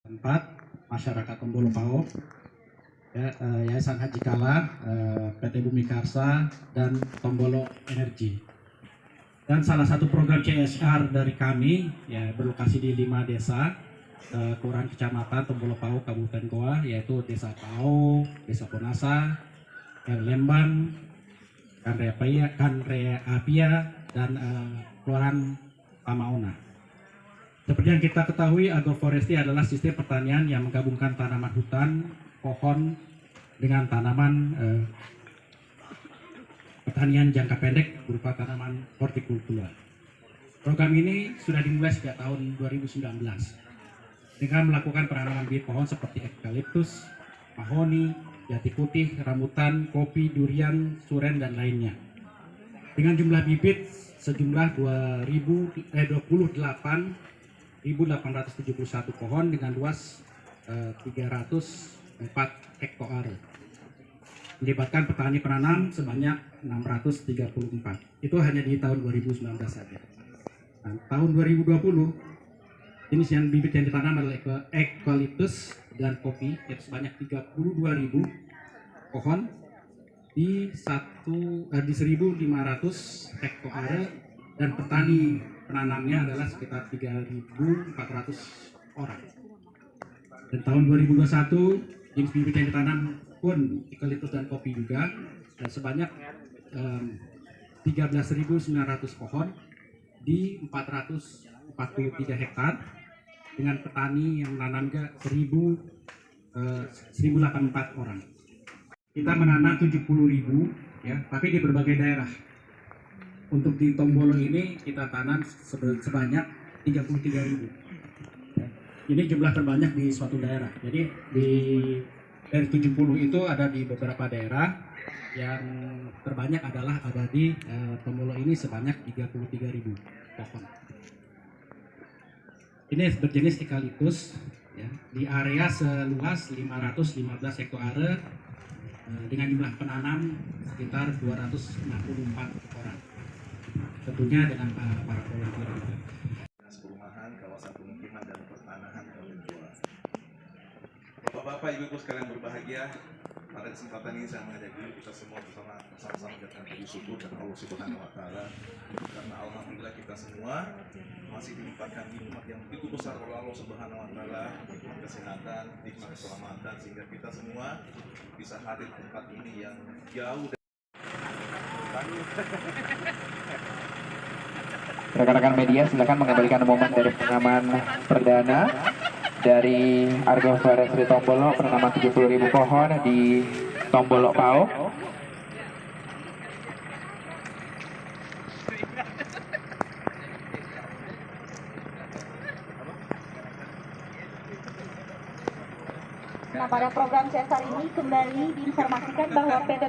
tempat masyarakat Tombolo Pao, ya, Yayasan Haji Kala, PT Bumi Karsa, dan Tombolo Energi. Dan salah satu program CSR dari kami ya berlokasi di 5 desa, kelurahan kecamatan Tombolo Pao, Kabupaten Goa, yaitu Desa Pao, Desa Ponasa, Lembang, Kanrea Apia, dan kelurahan Pamaona. Seperti yang kita ketahui, agroforestry adalah sistem pertanian yang menggabungkan tanaman hutan, pohon dengan tanaman pertanian jangka pendek berupa tanaman hortikultura. Program ini sudah dimulai sejak tahun 2019 dengan melakukan penanaman bibit pohon seperti eukaliptus, mahoni, jati putih, rambutan, kopi, durian, suren, dan lainnya. Dengan jumlah bibit sejumlah 28.871 pohon dengan luas 304 hektare. Melibatkan petani penanam sebanyak 634. Itu hanya di tahun 2019 saja. Nah, tahun 2020 jenis yang bibit yang ditanam adalah eukaliptus dan kopi, yaitu sebanyak 32.000 pohon di 1.500 hektare, dan petani penanamnya adalah sekitar 3.400 orang. Dan tahun 2021 jenis bibit yang ditanam pun eukaliptus dan kopi juga, dan sebanyak 13.900 pohon di 443 hektar dengan petani yang menanam juga 1.084 orang. Kita menanam 70.000 ya, tapi di berbagai daerah. Untuk di Tombolo ini kita tanam sebanyak 33.000. Ini jumlah terbanyak di suatu daerah. Jadi dari 70 itu ada di beberapa daerah, yang terbanyak adalah ada di Tombolo ini sebanyak 33.000 pohon. Ini berjenis eukaliptus ya, di area seluas 515 hektare dengan jumlah penanam sekitar 264 orang. Tentunya dengan para volunteer. Dinas Perumahan, Kawasan Pemukiman dan Pertanahan Kabupaten Goa. Bapak-bapak, ibu-ibu sekalian berbahagia, pada kesempatan ini saya mengajak kita semua bersama-sama menjadikan puji syukur dan Allah Subhanahu Wa Taala, karena alhamdulillah kita semua masih dilimpahkan nikmat yang begitu besar oleh Allah Subhanahu Wa Taala, nikmat kesehatan, nikmat keselamatan, sehingga kita semua bisa hadir di tempat ini yang jauh. Rekan-rekan media, silakan mengembalikan momen dari penanaman perdana dari agroforestry Tombolo, penanaman 70.000 pohon di Tombolo Pao. Nah, pada program CSR ini kembali diinformasikan bahwa PT